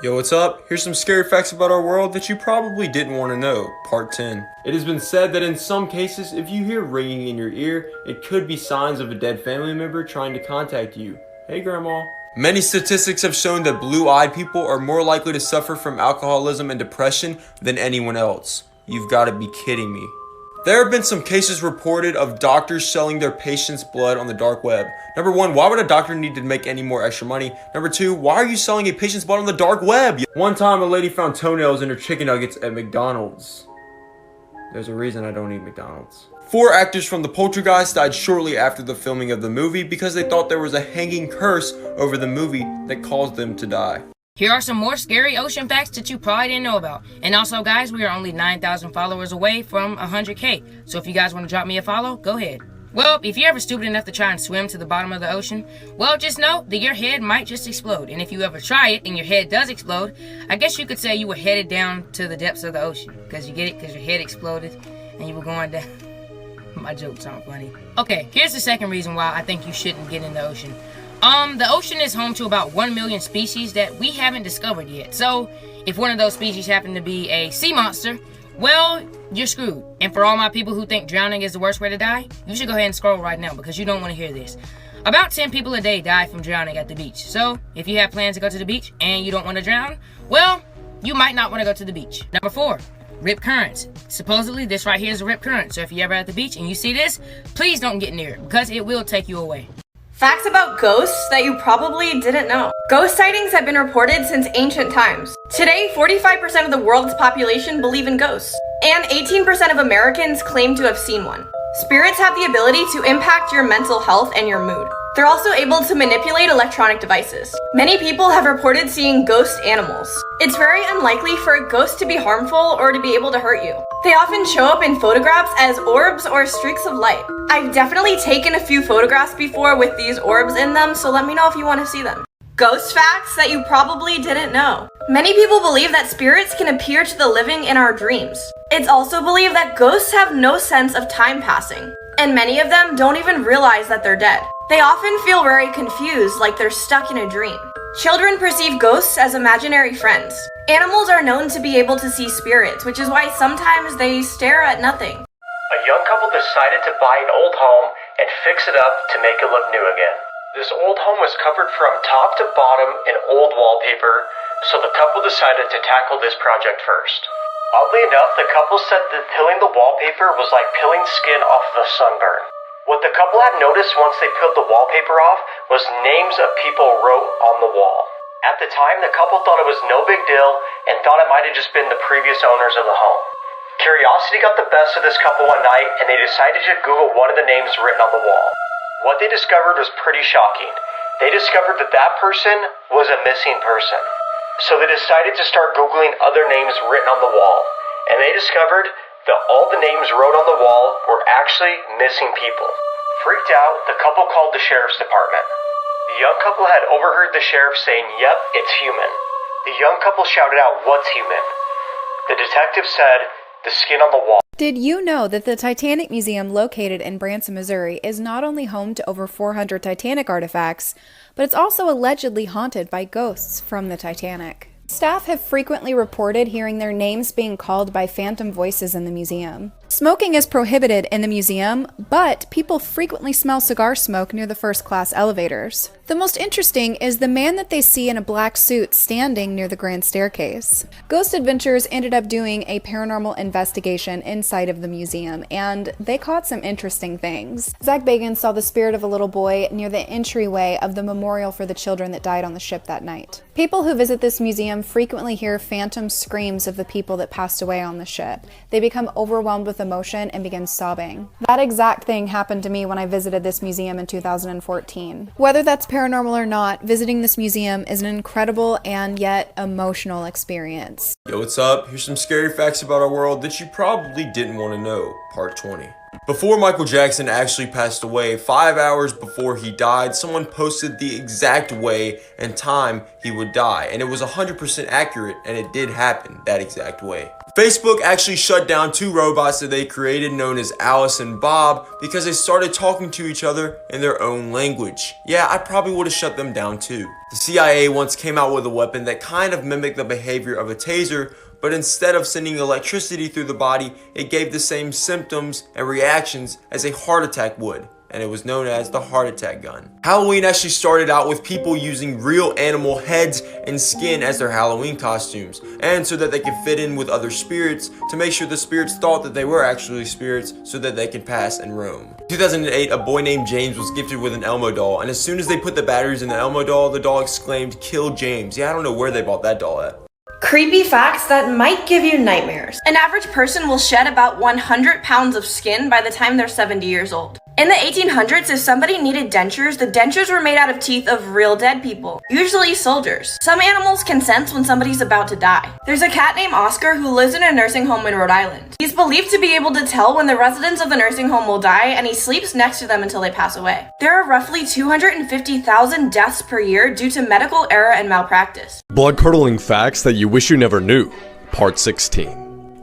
Yo, what's up? Here's some scary facts about our world that you probably didn't want to know. Part 10. It has been said that in some cases, if you hear ringing in your ear, it could be signs of a dead family member trying to contact you. Hey, Grandma. Many statistics have shown that blue-eyed people are more likely to suffer from alcoholism and depression than anyone else. You've got to be kidding me. There have been some cases reported of doctors selling their patients' blood on the dark web. Number 1, why would a doctor need to make any more extra money? Number 2, why are you selling a patient's blood on the dark web? One time, a lady found toenails in her chicken nuggets at McDonald's. There's a reason I don't eat McDonald's. 4 actors from The Poltergeist died shortly after the filming of the movie because they thought there was a hanging curse over the movie that caused them to die. Here are some more scary ocean facts that you probably didn't know about. And also, guys, we are only 9,000 followers away from 100K. So if you guys want to drop me a follow, go ahead. Well, if you're ever stupid enough to try and swim to the bottom of the ocean, well, just know that your head might just explode. And if you ever try it and your head does explode, I guess you could say you were headed down to the depths of the ocean. Because you get it? Because your head exploded and you were going down. My jokes aren't funny. Okay, here's the second reason why I think you shouldn't get in the ocean. The ocean is home to about 1 million species that we haven't discovered yet. So, if one of those species happen to be a sea monster, well, you're screwed. And for all my people who think drowning is the worst way to die, you should go ahead and scroll right now because you don't want to hear this. About 10 people a day die from drowning at the beach. So, if you have plans to go to the beach and you don't want to drown, well, you might not want to go to the beach. Number 4. Rip currents. Supposedly, this right here is a rip current. So if you're ever at the beach and you see this, please don't get near it because it will take you away. Facts about ghosts that you probably didn't know. Ghost sightings have been reported since ancient times. Today, 45% of the world's population believe in ghosts, and 18% of Americans claim to have seen one. Spirits have the ability to impact your mental health and your mood. They're also able to manipulate electronic devices. Many people have reported seeing ghost animals. It's very unlikely for a ghost to be harmful or to be able to hurt you. They often show up in photographs as orbs or streaks of light. I've definitely taken a few photographs before with these orbs in them, so let me know if you want to see them. Ghost facts that you probably didn't know. Many people believe that spirits can appear to the living in our dreams. It's also believed that ghosts have no sense of time passing, and many of them don't even realize that they're dead. They often feel very confused, like they're stuck in a dream. Children perceive ghosts as imaginary friends. Animals are known to be able to see spirits, which is why sometimes they stare at nothing. A young couple decided to buy an old home and fix it up to make it look new again. This old home was covered from top to bottom in old wallpaper, so the couple decided to tackle this project first. Oddly enough, the couple said that peeling the wallpaper was like peeling skin off of a sunburn. What the couple had noticed once they peeled the wallpaper off was names of people wrote on the wall. At the time, the couple thought it was no big deal and thought it might have just been the previous owners of the home. Curiosity got the best of this couple one night and they decided to Google one of the names written on the wall. What they discovered was pretty shocking. They discovered that that person was a missing person. So they decided to start Googling other names written on the wall. And they discovered that all the names wrote on the wall were actually missing people. Freaked out, the couple called the sheriff's department. The young couple had overheard the sheriff saying, "Yep, it's human." The young couple shouted out, "What's human?" The detective said, "The skin on the wall." Did you know that the Titanic Museum located in Branson, Missouri is not only home to over 400 Titanic artifacts, but it's also allegedly haunted by ghosts from the Titanic? Staff have frequently reported hearing their names being called by phantom voices in the museum. Smoking is prohibited in the museum, but people frequently smell cigar smoke near the first-class elevators. The most interesting is the man that they see in a black suit standing near the grand staircase. Ghost Adventures ended up doing a paranormal investigation inside of the museum, and they caught some interesting things. Zach Bagans saw the spirit of a little boy near the entryway of the memorial for the children that died on the ship that night. People who visit this museum frequently hear phantom screams of the people that passed away on the ship. They become overwhelmed with emotion and begin sobbing. That exact thing happened to me when I visited this museum in 2014. Whether that's paranormal or not, visiting this museum is an incredible and yet emotional experience. Yo, what's up? Here's some scary facts about our world that you probably didn't want to know. Part 20. Before Michael Jackson actually passed away, 5 hours before he died, someone posted the exact way and time he would die, and it was 100% accurate, and it did happen that exact way. Facebook actually shut down 2 robots that they created known as Alice and Bob because they started talking to each other in their own language. Yeah, I probably would have shut them down too. The CIA once came out with a weapon that kind of mimicked the behavior of a taser, but instead of sending electricity through the body, it gave the same symptoms and reactions as a heart attack would, and it was known as the heart attack gun. Halloween actually started out with people using real animal heads and skin as their Halloween costumes, and so that they could fit in with other spirits to make sure the spirits thought that they were actually spirits so that they could pass and roam. In 2008, a boy named James was gifted with an Elmo doll, and as soon as they put the batteries in the Elmo doll, the doll exclaimed, "Kill James." Yeah, I don't know where they bought that doll at. Creepy facts that might give you nightmares. An average person will shed about 100 pounds of skin by the time they're 70 years old. In the 1800s, if somebody needed dentures, the dentures were made out of teeth of real dead people, usually soldiers. Some animals can sense when somebody's about to die. There's a cat named Oscar who lives in a nursing home in Rhode Island. He's believed to be able to tell when the residents of the nursing home will die, and he sleeps next to them until they pass away. There are roughly 250,000 deaths per year due to medical error and malpractice. Blood-curdling facts that you wish you never knew. Part 16.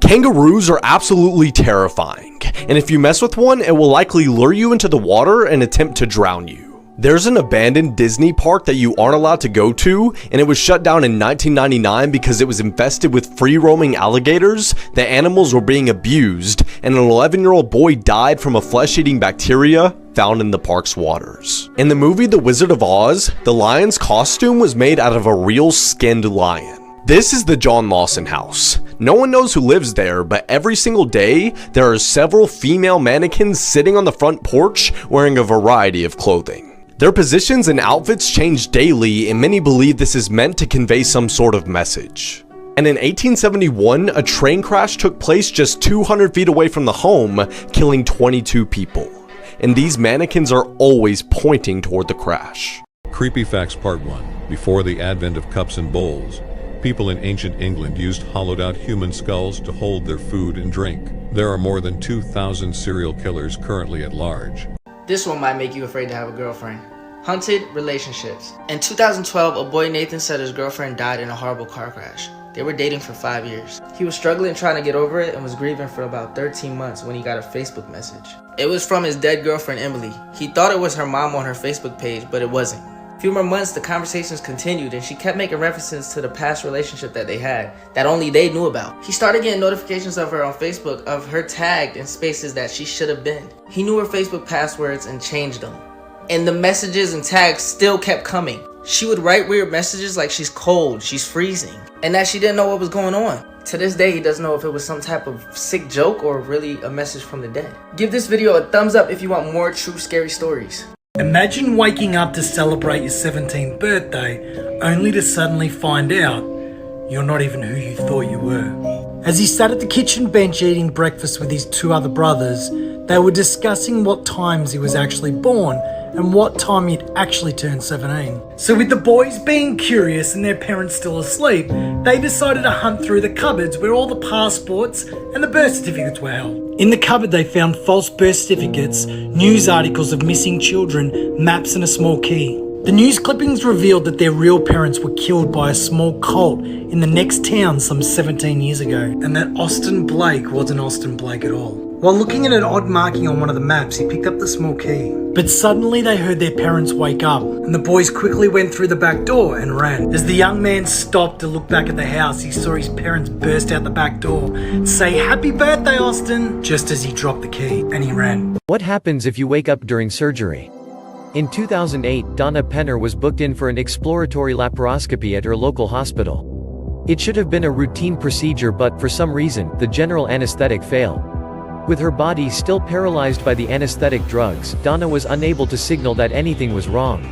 Kangaroos are absolutely terrifying, and if you mess with one, it will likely lure you into the water and attempt to drown you. There's an abandoned Disney park that you aren't allowed to go to, and it was shut down in 1999 because it was infested with free-roaming alligators. The animals were being abused, and an 11-year-old boy died from a flesh-eating bacteria found in the park's waters. In the movie The Wizard of Oz, the lion's costume was made out of a real skinned lion. This is the John Lawson house. No one knows who lives there, but every single day, there are several female mannequins sitting on the front porch wearing a variety of clothing. Their positions and outfits change daily, and many believe this is meant to convey some sort of message. And in 1871, a train crash took place just 200 feet away from the home, killing 22 people. And these mannequins are always pointing toward the crash. Creepy Facts Part 1. Before the advent of cups and bowls, people in ancient England used hollowed-out human skulls to hold their food and drink. There are more than 2,000 serial killers currently at large. This one might make you afraid to have a girlfriend. Haunted relationships. In 2012, a boy Nathan said his girlfriend died in a horrible car crash. They were dating for 5 years. He was struggling trying to get over it and was grieving for about 13 months when he got a Facebook message. It was from his dead girlfriend Emily. He thought it was her mom on her Facebook page, but it wasn't. A few more months, the conversations continued, and she kept making references to the past relationship that they had that only they knew about. He started getting notifications of her on Facebook of her tagged in spaces that she should have been. He knew her Facebook passwords and changed them. And the messages and tags still kept coming. She would write weird messages like she's cold, she's freezing, and that she didn't know what was going on. To this day, he doesn't know if it was some type of sick joke or really a message from the dead. Give this video a thumbs up if you want more true scary stories. Imagine waking up to celebrate your 17th birthday, only to suddenly find out you're not even who you thought you were. As he sat at the kitchen bench eating breakfast with his two other brothers, they were discussing what times he was actually born and what time he'd actually turned 17. So with the boys being curious and their parents still asleep, they decided to hunt through the cupboards where all the passports and the birth certificates were held. In the cupboard they found false birth certificates, news articles of missing children, maps and a small key. The news clippings revealed that their real parents were killed by a small cult in the next town some 17 years ago, and that Austin Blake wasn't Austin Blake at all. While looking at an odd marking on one of the maps, he picked up the small key. But suddenly they heard their parents wake up, and the boys quickly went through the back door and ran. As the young man stopped to look back at the house, he saw his parents burst out the back door and say, "Happy birthday, Austin!" just as he dropped the key, and he ran. What happens if you wake up during surgery? In 2008, Donna Penner was booked in for an exploratory laparoscopy at her local hospital. It should have been a routine procedure, but for some reason, the general anesthetic failed. With her body still paralyzed by the anesthetic drugs, Donna was unable to signal that anything was wrong.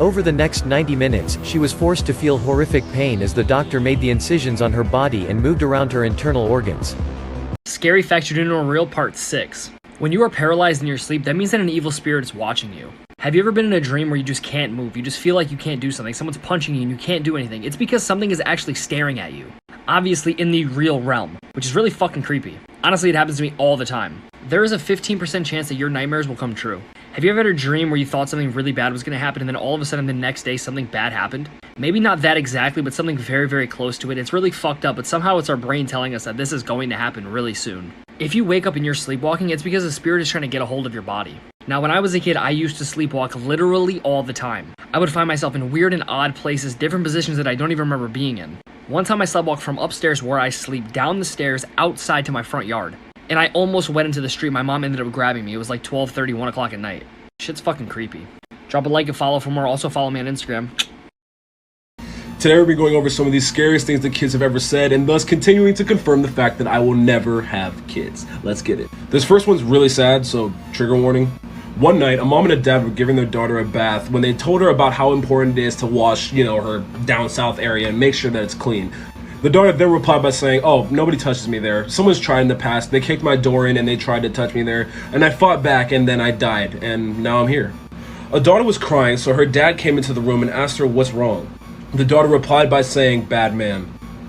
Over the next 90 minutes, she was forced to feel horrific pain as the doctor made the incisions on her body and moved around her internal organs. Scary Facts You Didn't Know Real Part 6. When you are paralyzed in your sleep, that means that an evil spirit is watching you. Have you ever been in a dream where you just can't move? You just feel like you can't do something. Someone's punching you and you can't do anything. It's because something is actually staring at you. Obviously in the real realm, which is really fucking creepy. Honestly, it happens to me all the time. There is a 15% chance that your nightmares will come true. Have you ever had a dream where you thought something really bad was going to happen and then all of a sudden the next day something bad happened? Maybe not that exactly, but something very, very close to it. It's really fucked up, but somehow it's our brain telling us that this is going to happen really soon. If you wake up and you're sleepwalking, it's because the spirit is trying to get a hold of your body. Now, when I was a kid, I used to sleepwalk literally all the time. I would find myself in weird and odd places, different positions that I don't even remember being in. One time I sleepwalked from upstairs where I sleep down the stairs outside to my front yard. And I almost went into the street. My mom ended up grabbing me. It was like 12:30, 1 o'clock at night. Shit's fucking creepy. Drop a like and follow for more. Also follow me on Instagram. Today we'll be going over some of these scariest things that kids have ever said, and thus continuing to confirm the fact that I will never have kids. Let's get it. This first one's really sad, so trigger warning. One night, a mom and a dad were giving their daughter a bath when they told her about how important it is to wash, her down south area and make sure that it's clean. The daughter then replied by saying, "Oh, nobody touches me there. Someone's tried in the past. They kicked my door in and they tried to touch me there, and I fought back and then I died, and now I'm here." A daughter was crying, so her dad came into the room and asked her what's wrong. The daughter replied by saying, "Bad man."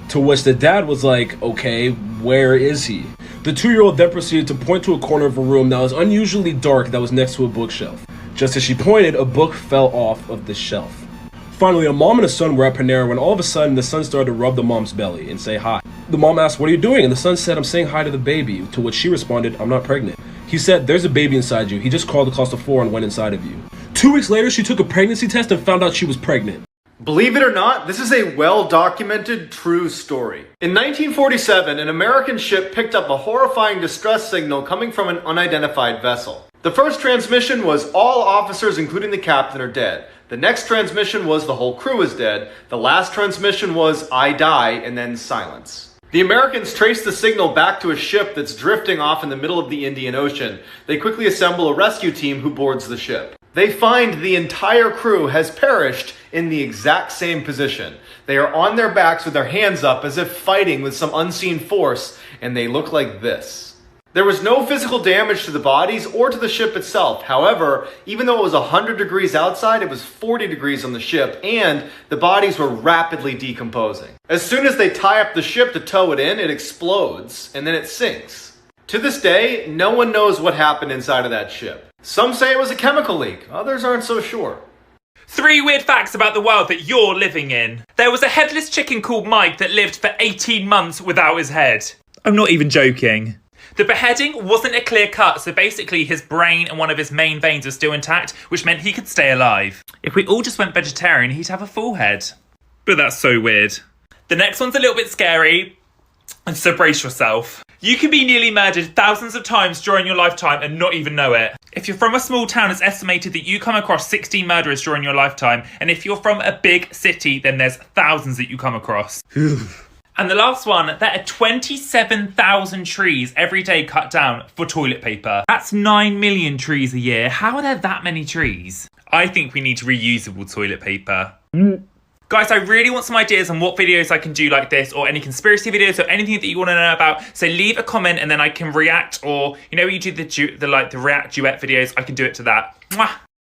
To which the dad was like, "Okay, where is he?" The 2-year-old then proceeded to point to a corner of a room that was unusually dark that was next to a bookshelf. Just as she pointed, a book fell off of the shelf. Finally, a mom and a son were at Panera when all of a sudden the son started to rub the mom's belly and say hi. The mom asked, "What are you doing?" And the son said, "I'm saying hi to the baby," to which she responded, "I'm not pregnant." He said, "There's a baby inside you. He just crawled across the floor and went inside of you." 2 weeks later, she took a pregnancy test and found out she was pregnant. Believe it or not, this is a well-documented true story. In 1947, an American ship picked up a horrifying distress signal coming from an unidentified vessel. The first transmission was all officers, including the captain, are dead. The next transmission was the whole crew is dead. The last transmission was I die, and then silence. The Americans trace the signal back to a ship that's drifting off in the middle of the Indian Ocean. They quickly assemble a rescue team who boards the ship. They find the entire crew has perished in the exact same position. They are on their backs with their hands up as if fighting with some unseen force, and they look like this. There was no physical damage to the bodies or to the ship itself. However, even though it was 100 degrees outside, it was 40 degrees on the ship, and the bodies were rapidly decomposing. As soon as they tie up the ship to tow it in, it explodes, and then it sinks. To this day, no one knows what happened inside of that ship. Some say it was a chemical leak, others aren't so sure. 3 weird facts about the world that you're living in. There was a headless chicken called Mike that lived for 18 months without his head. I'm not even joking. The beheading wasn't a clear cut, so basically his brain and one of his main veins were still intact, which meant he could stay alive. If we all just went vegetarian, he'd have a full head. But that's so weird. The next one's a little bit scary, and so brace yourself. You can be nearly murdered thousands of times during your lifetime and not even know it. If you're from a small town, it's estimated that you come across 16 murderers during your lifetime. And if you're from a big city, then there's thousands that you come across. And the last one, there are 27,000 trees every day cut down for toilet paper. That's 9 million trees a year. How are there that many trees? I think we need reusable toilet paper. Guys, I really want some ideas on what videos I can do like this, or any conspiracy videos, or anything that you want to know about. So leave a comment and then I can react, or you know when you do the react duet videos, I can do it to that. Mwah!